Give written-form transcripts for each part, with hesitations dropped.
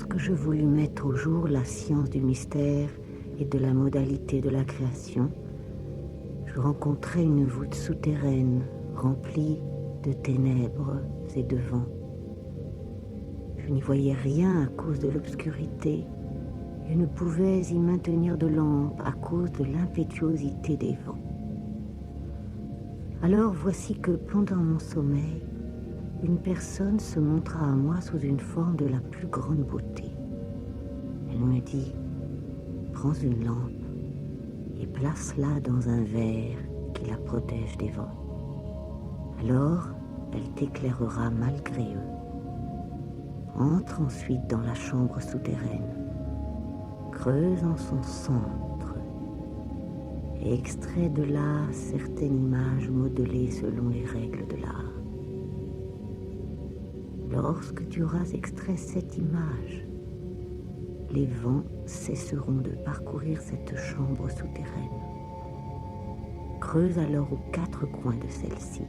que je voulus mettre au jour la science du mystère et de la modalité de la création, je rencontrai une voûte souterraine remplie de ténèbres et de vent. Je n'y voyais rien à cause de l'obscurité et ne pouvais y maintenir de lampe à cause de l'impétuosité des vents. Alors voici que pendant mon sommeil, une personne se montra à moi sous une forme de la plus grande beauté. Elle me dit « Prends une lampe et place-la dans un verre qui la protège des vents. Alors, elle t'éclairera malgré eux. Entre ensuite dans la chambre souterraine, creuse en son centre et extrait de là certaines images modelées selon les règles de l'art. Lorsque tu auras extrait cette image, les vents cesseront de parcourir cette chambre souterraine. Creuse alors aux 4 coins de celle-ci.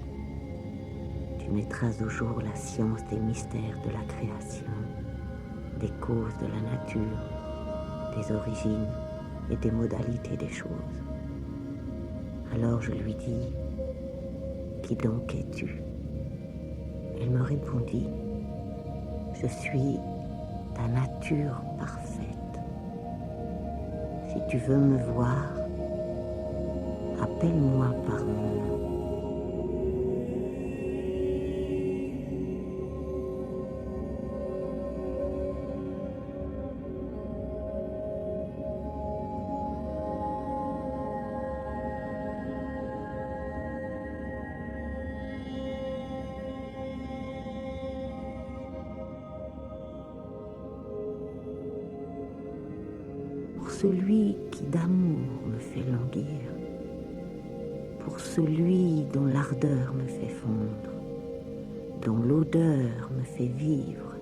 Tu mettras au jour la science des mystères de la création, des causes de la nature, des origines et des modalités des choses. Alors je lui dis, qui donc es-tu? Elle me répondit, je suis ta nature parfaite. Si tu veux me voir, appelle-moi par mon nom. Pour celui qui d'amour me fait languir, pour celui dont l'ardeur me fait fondre, dont l'odeur me fait vivre,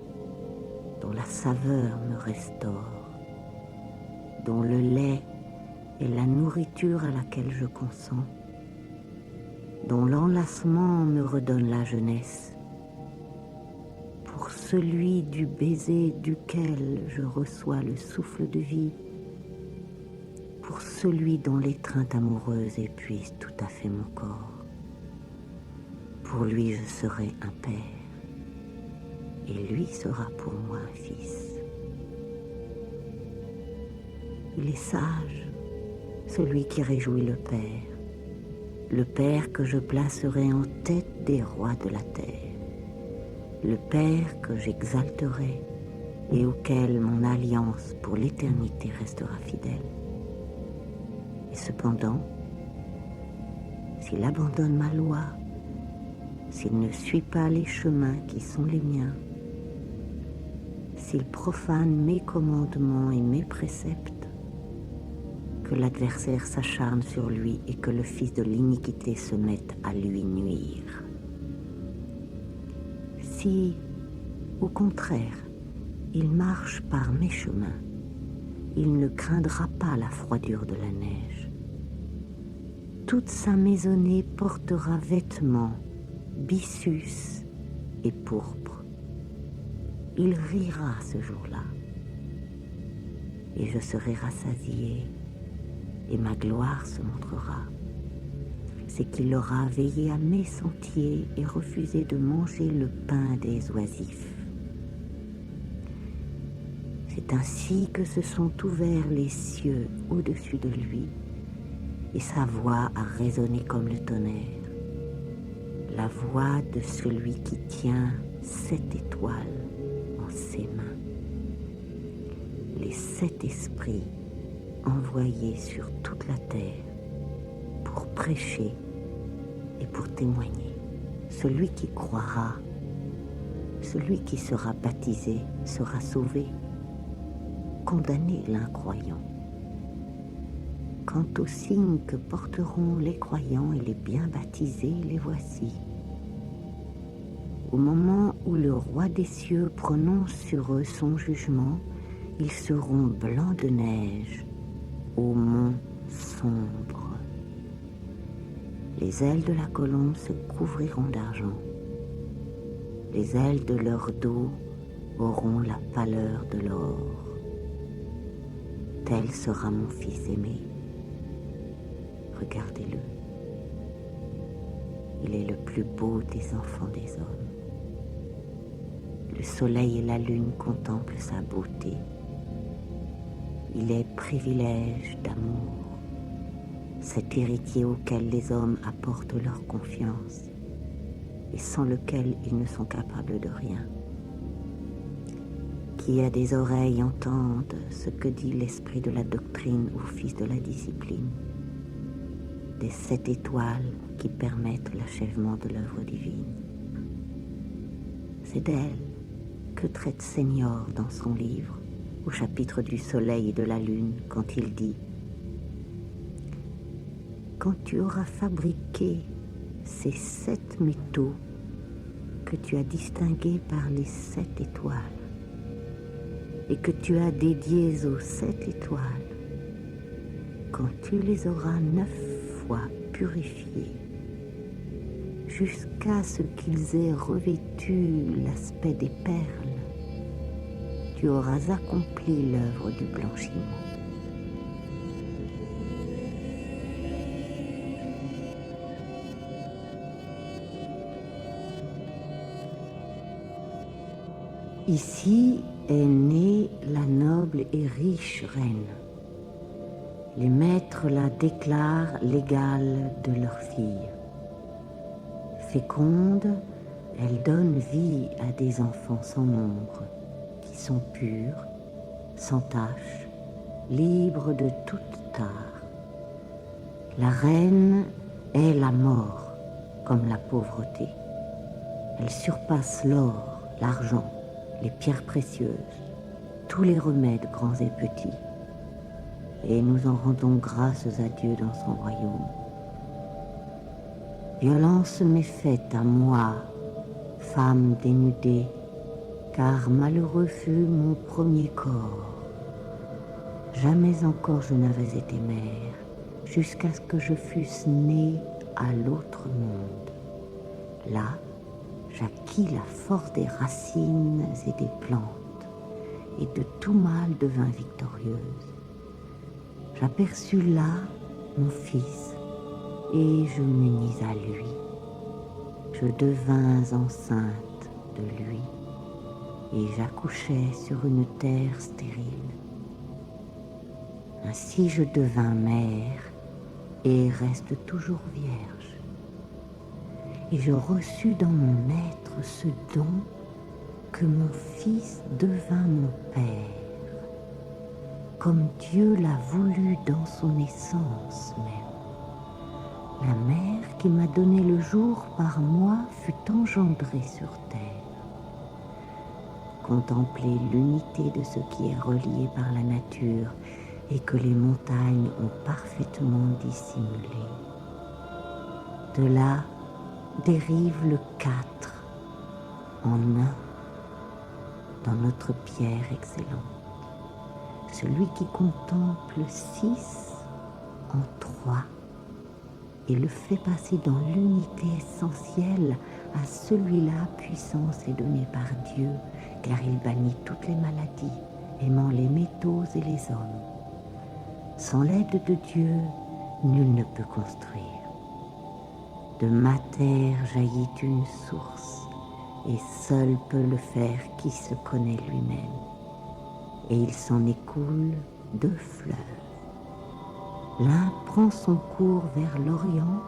dont la saveur me restaure, dont le lait est la nourriture à laquelle je consens, dont l'enlacement me redonne la jeunesse, pour celui du baiser duquel je reçois le souffle de vie, pour celui dont l'étreinte amoureuse épuise tout à fait mon corps. Pour lui je serai un père, et lui sera pour moi un fils. Il est sage, celui qui réjouit le Père que je placerai en tête des rois de la terre, le Père que j'exalterai et auquel mon alliance pour l'éternité restera fidèle. Et cependant, s'il abandonne ma loi, s'il ne suit pas les chemins qui sont les miens, s'il profane mes commandements et mes préceptes, que l'adversaire s'acharne sur lui et que le fils de l'iniquité se mette à lui nuire. Si, au contraire, il marche par mes chemins, il ne craindra pas la froidure de la neige. Toute sa maisonnée portera vêtements, byssus et pourpre. Il rira ce jour-là, et je serai rassasié, et ma gloire se montrera. C'est qu'il aura veillé à mes sentiers et refusé de manger le pain des oisifs. C'est ainsi que se sont ouverts les cieux au-dessus de lui, et sa voix a résonné comme le tonnerre, la voix de celui qui tient 7 étoiles en ses mains. Les 7 esprits envoyés sur toute la terre pour prêcher et pour témoigner. Celui qui croira, celui qui sera baptisé sera sauvé. Condamné l'incroyant. Quant aux signes que porteront les croyants et les bien baptisés, les voici. Au moment où le roi des cieux prononce sur eux son jugement, ils seront blancs de neige, au mont sombre. Les ailes de la colombe se couvriront d'argent. Les ailes de leur dos auront la pâleur de l'or. Tel sera mon fils aimé. Regardez-le. Il est le plus beau des enfants des hommes. Le soleil et la lune contemplent sa beauté. Il est privilège d'amour, cet héritier auquel les hommes apportent leur confiance et sans lequel ils ne sont capables de rien. Qui a des oreilles entende ce que dit l'esprit de la doctrine au fils de la discipline, des 7 étoiles qui permettent l'achèvement de l'œuvre divine. C'est d'elle que traite Senior dans son livre, au chapitre du soleil et de la lune, quand il dit « Quand tu auras fabriqué ces 7 métaux que tu as distingués par les 7 étoiles et que tu as dédiés aux 7 étoiles, quand tu les auras 9 fois purifiés, jusqu'à ce qu'ils aient revêtu l'aspect des perles, tu auras accompli l'œuvre du blanchiment. » Ici est née la noble et riche reine. Les maîtres la déclarent l'égale de leur fille. Féconde, elle donne vie à des enfants sans nombre, qui sont purs, sans tache, libres de toute tare. La reine est la mort, comme la pauvreté. Elle surpasse l'or, l'argent, les pierres précieuses, tous les remèdes grands et petits. Et nous en rendons grâces à Dieu dans son royaume. Violence m'est faite à moi, femme dénudée, car malheureux fut mon premier corps. Jamais encore je n'avais été mère, jusqu'à ce que je fusse née à l'autre monde. Là, j'acquis la force des racines et des plantes, et de tout mal devins victorieuse. J'aperçus là mon fils, et je m'unis à lui. Je devins enceinte de lui, et j'accouchai sur une terre stérile. Ainsi je devins mère, et reste toujours vierge. Et je reçus dans mon être ce don que mon fils devint mon père, comme Dieu l'a voulu dans son essence même. La mère qui m'a donné le jour par moi fut engendrée sur terre. Contempler l'unité de ce qui est relié par la nature et que les montagnes ont parfaitement dissimulé. De là dérive le 4 en un dans notre pierre excellente. Celui qui contemple 6 en 3 et le fait passer dans l'unité essentielle, à celui-là puissance est donnée par Dieu, car il bannit toutes les maladies, aimant les métaux et les hommes. Sans l'aide de Dieu, nul ne peut construire. De ma terre jaillit une source, et seul peut le faire qui se connaît lui-même. Et il s'en écoule 2 fleuves. L'un prend son cours vers l'Orient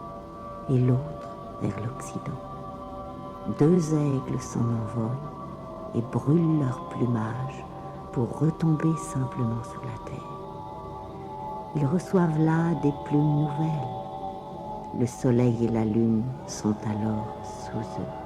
et l'autre vers l'Occident. 2 aigles s'en envolent et brûlent leur plumage pour retomber simplement sous la terre. Ils reçoivent là des plumes nouvelles. Le soleil et la lune sont alors sous eux.